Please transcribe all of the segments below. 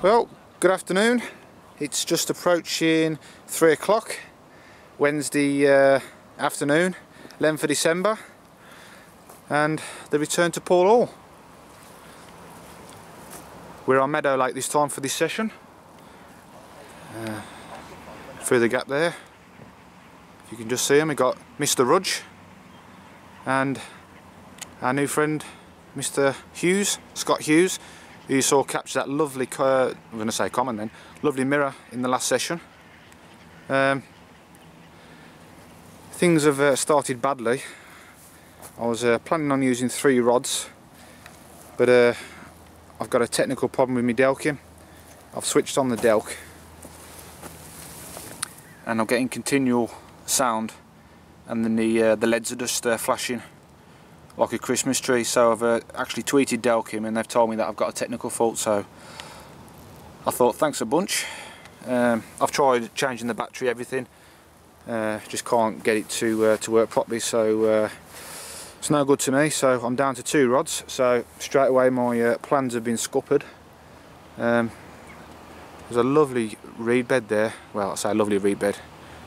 Well, good afternoon. It's just approaching 3 o'clock, Wednesday afternoon, 11th of December, and the return to Paul Hall. We're on Meadow Lake this time for this session. Through the gap there, if you can just see him, we got Mr. Rudge and our new friend Mr. Hughes, Scott Hughes, who you saw capture that lovely, I'm going to say common then, lovely mirror in the last session. Things have started badly. I was planning on using 3 rods, but I've got a technical problem with my delking. I've switched on the delk and I'm getting continual sound, and then the LEDs are just flashing like a Christmas tree. So I've actually tweeted Delkim and they've told me that I've got a technical fault, so I thought thanks a bunch. I've tried changing the battery, everything, just can't get it to work properly, so it's no good to me. So I'm down to 2 rods, so straight away my plans have been scuppered. There's a lovely reed bed there, well, I say a lovely reed bed,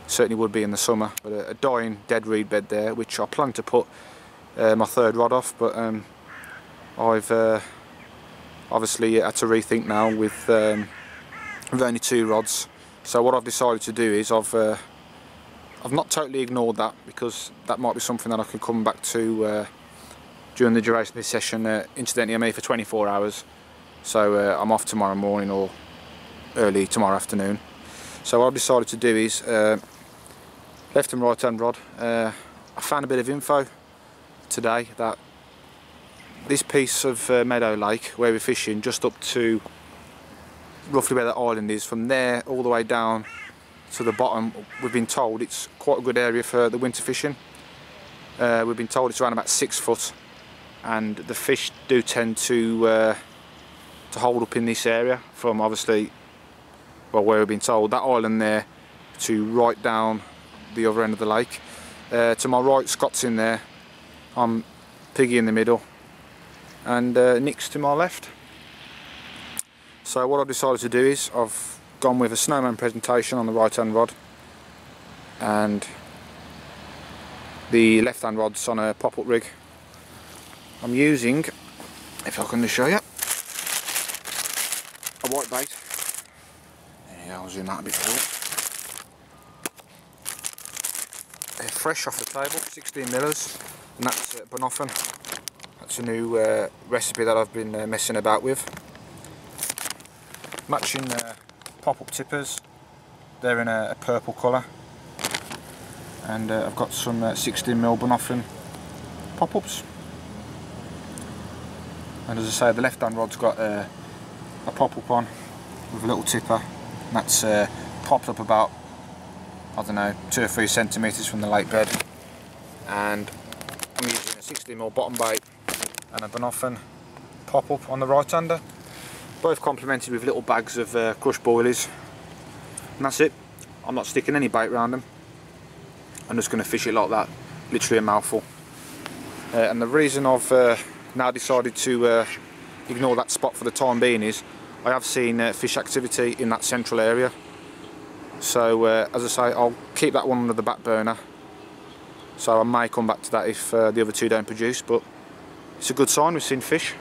certainly would be in the summer, but a dying dead reed bed there, which I plan to put my 3rd rod off, but I've obviously had to rethink now with only 2 rods. So what I've decided to do is I've not totally ignored that, because that might be something that I can come back to during the duration of this session. Incidentally, I'm here for 24 hours, so I'm off tomorrow morning or early tomorrow afternoon. So what I've decided to do is left and right hand rod. I found a bit of info today that this piece of Meadow Lake where we're fishing, just up to roughly where the island is, from there all the way down to the bottom, we've been told it's quite a good area for the winter fishing. We've been told it's around about 6 foot, and the fish do tend to hold up in this area from, obviously, well, where we've been told, that island there to right down the other end of the lake. To my right, Scott's in there, I'm Piggy in the middle, and Nick's to my left. So what I've decided to do is I've gone with a snowman presentation on the right hand rod, and the left hand rod's on a pop-up rig. I'm using, if I can just show you, a white bait. Yeah, I'll zoom that a bit forward. Fresh off the table, 16 millers, and that's Bonofin. That's a new recipe that I've been messing about with. Matching pop-up tippers, they're in a purple colour, and I've got some 16mm Bonofin pop-ups. And as I say, the left hand rod's got a pop-up on with a little tipper, and that's popped up about, I don't know, 2 or 3 centimetres from the lake bed. And I'm using a 16mm bottom bait and a Bonofin pop-up on the right hander, both complemented with little bags of crushed boilies, and that's it. I'm not sticking any bait around them, I'm just going to fish it like that, literally a mouthful. And the reason I've now decided to ignore that spot for the time being is I have seen fish activity in that central area. So as I say, I'll keep that one under the back burner, so I may come back to that if the other 2 don't produce, but it's a good sign, we've seen fish.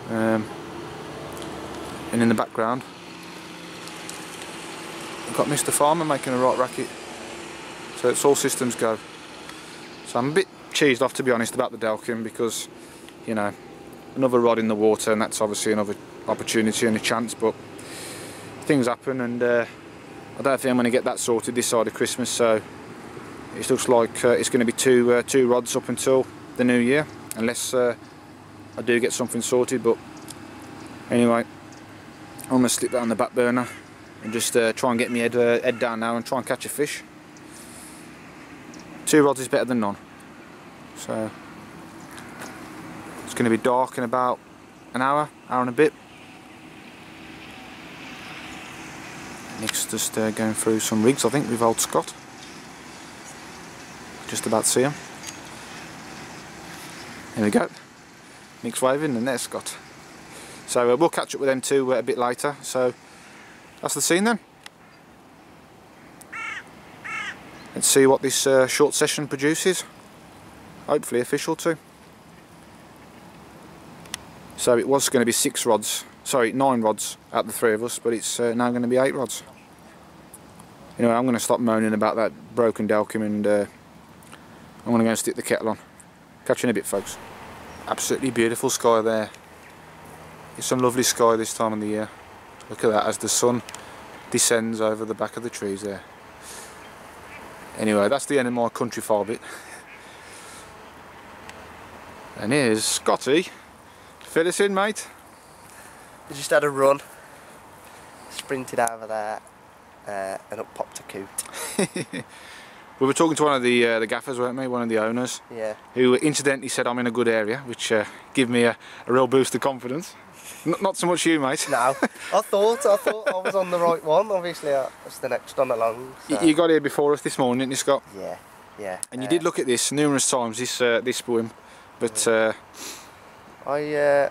And in the background we've got Mr. Farmer making a right racket, so it's all systems go. So I'm a bit cheesed off, to be honest, about the Delkim, because, you know, another rod in the water, and that's obviously another opportunity and a chance, but things happen, and I don't think I'm going to get that sorted this side of Christmas. So it looks like it's going to be two rods up until the new year, unless I do get something sorted. But anyway, I'm going to slip that on the back burner and just try and get my head down now and try and catch a fish. 2 rods is better than none. So it's going to be dark in about an hour and a bit. Nick's just going through some rigs, I think, with old Scott. Just about to see him. Here we go. Nick's waving and there's Scott. So we'll catch up with them too a bit later. So that's the scene then. Let's see what this short session produces. Hopefully a fish or two. So it was going to be 9 rods out of the 3 of us, but it's now going to be 8 rods. Anyway, I'm going to stop moaning about that broken Delkim and I'm going to go and stick the kettle on. Catch you in a bit, folks. Absolutely beautiful sky there. It's some lovely sky this time of the year. Look at that as the sun descends over the back of the trees there. Anyway, that's the end of my country file bit. And here's Scotty. Fill us in, mate. We just had a run, sprinted over there, and up popped a coot. We were talking to one of the gaffers, weren't we? One of the owners. Yeah. Who incidentally said I'm in a good area, which gave me a real boost of confidence. Not so much you, mate. No, I thought I was on the right one. Obviously, that's the next one along. So. You got here before us this morning, didn't you, Scott? Yeah, yeah. And you did look at this numerous times, this swim, but I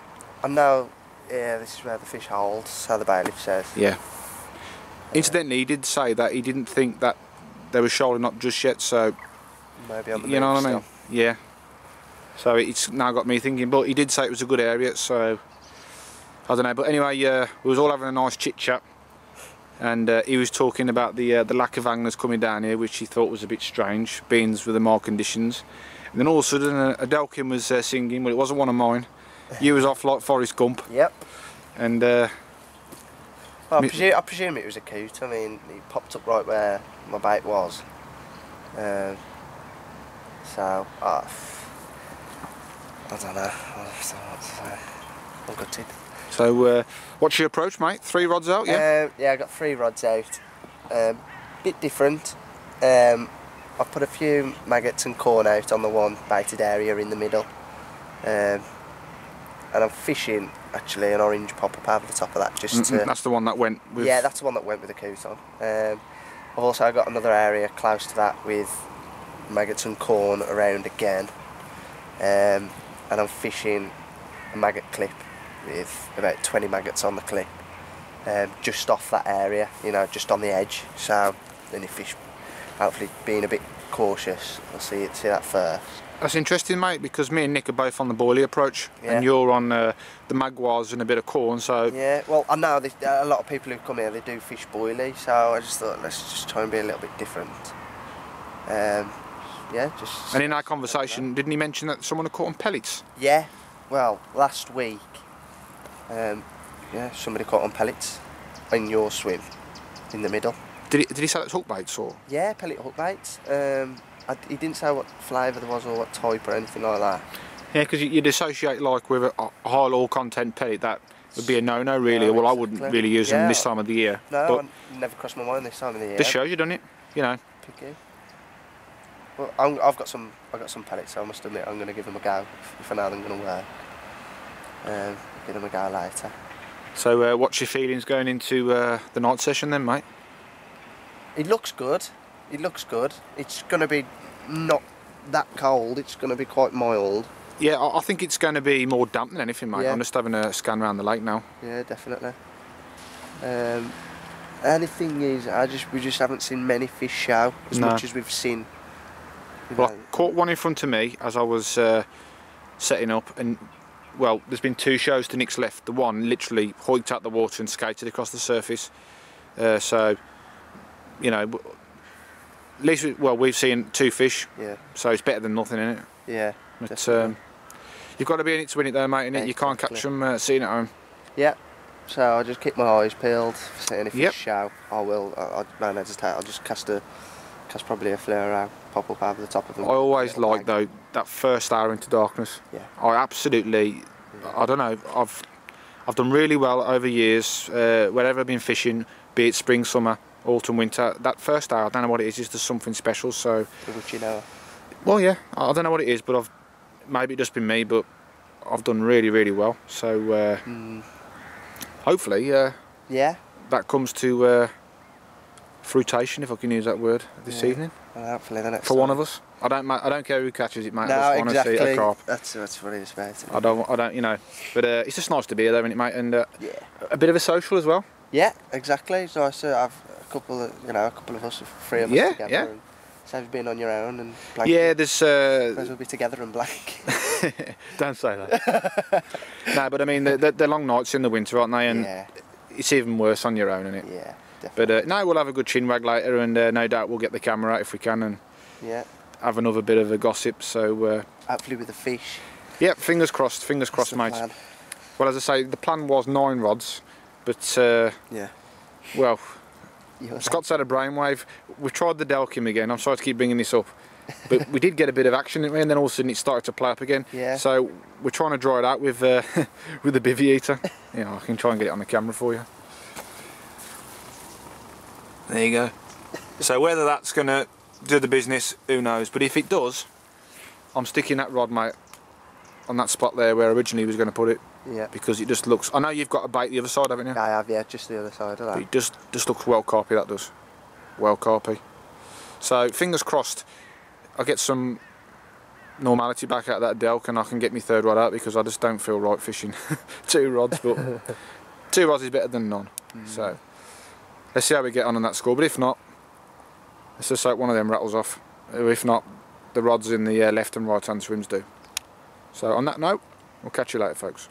know. Yeah, this is where the fish holds, so the bailiff says. Yeah. Incidentally, he did say that he didn't think that they were shoaling up just yet, so maybe on the you know what I mean? Still. Yeah. So it's now got me thinking, but he did say it was a good area, so I don't know. But anyway, we was all having a nice chit chat, and he was talking about the lack of anglers coming down here, which he thought was a bit strange, being with the mild conditions. And then all of a sudden, a Delkim was singing. Well, it wasn't one of mine. You was off like Forrest Gump. Yep. And well, I presume it was a coot. I mean, he popped up right where my bait was. So I don't know. I'm gutted. So what's your approach, mate? 3 rods out, yeah? Yeah, I got 3 rods out. Bit different. I've put a few maggots and corn out on the one baited area in the middle. And I'm fishing actually an orange pop-up over the top of that just to... That's the one that went with... Yeah, that's the one that went with the coot on. I've also got another area close to that with maggots and corn around again. And I'm fishing a maggot clip with about 20 maggots on the clip. Just off that area, you know, just on the edge. So then you fish, hopefully being a bit cautious, I'll see that first. That's interesting, mate, because me and Nick are both on the boilie approach, yeah. And you're on the magwars and a bit of corn, so... Yeah, well, I know a lot of people who come here, they do fish boilie, so I just thought, let's just try and be a little bit different. Yeah, just... And in our conversation, didn't he mention that someone had caught on pellets? Yeah, well, last week, yeah, somebody caught on pellets in your swim, in the middle. Did he say that's hook baits, or...? Yeah, pellet hook baits. He didn't say what flavour there was or what type or anything like that. Yeah, because you'd associate like with a high oil content pellet, that would be a no-no really. No, well, exactly. I wouldn't really use them this time of the year. No, but I never crossed my mind this time of the year. This shows you done it, you know. Picky. Well, I've got some pellets, so I must admit I'm going to give them a go if I know they're going to work. Give them a go later. So, what's your feelings going into the night session then, mate? It looks good. It looks good. It's going to be not that cold. It's going to be quite mild. Yeah, I think it's going to be more damp than anything, mate. Yeah. I'm just having a scan around the lake now. Yeah, definitely. Only thing is, we just haven't seen many fish show as much as we've seen. Well, I caught one in front of me as I was setting up, and well, there's been 2 shows to Nick's left. The one literally hoiked out the water and skated across the surface. So, you know, at least we've seen 2 fish. Yeah. So it's better than nothing, isn't it? Yeah. But you've got to be in it to win it, though, mate. Innit? You can't catch them sitting at home. Yeah. So I'll just keep my eyes peeled. If any fish show, I will. I won't hesitate. I'll just cast probably a flare out, pop up over the top of them. I always like though that first hour into darkness. Yeah. I absolutely. Yeah. I don't know. I've done really well over years. Wherever I've been fishing, be it spring, summer, autumn, winter. That first hour, I don't know what it is. It's just something special. So. Which you know. Well, yeah. I don't know what it is, but maybe it's just been me, but I've done really, really well. So. Hopefully, yeah, that comes to fruitation, if I can use that word, this evening. Well, hopefully the next For time. one of us. I don't care who catches it, mate. No, I just want to see a carp. That's what it's about. I don't, you know. But it's just nice to be there, isn't it, mate? And Yeah. a bit of a social as well. Yeah, exactly. It's nice to have a couple of us, 3 of us together. Yeah. And instead of being on your own and blank. Yeah, there's. We'll be together and blank. Don't say that. No, but I mean, they're long nights in the winter, aren't they? And yeah. it's even worse on your own, isn't it? Yeah, definitely. But no, we'll have a good chinwag later, and no doubt we'll get the camera out if we can, and yeah, have another bit of a gossip. So hopefully with the fish. yeah, fingers crossed, mate. Plan. Well, as I say, the plan was 9 rods, but Yeah. well, You're Scott's had a brainwave. We've tried the Delkim again. I'm sorry to keep bringing this up, but we did get a bit of action, didn't we? And then all of a sudden it started to play up again. Yeah. So we're trying to dry it out with with the bivvy eater. You know, I can try and get it on the camera for you. There you go. So whether that's going to do the business, who knows? But if it does, I'm sticking that rod, mate, on that spot there where originally was going to put it. Yeah. Because it just looks. I know you've got a bait the other side, haven't you? I have, yeah, just the other side of that. But it just looks well carpy, that does. Well carpy. So fingers crossed I get some normality back out of that delk and I can get my 3rd rod out, because I just don't feel right fishing 2 rods, but 2 rods is better than none. So let's see how we get on that score, but if not, let's just hope one of them rattles off. If not, the rods in the left and right hand swims do. So on that note, we'll catch you later, folks.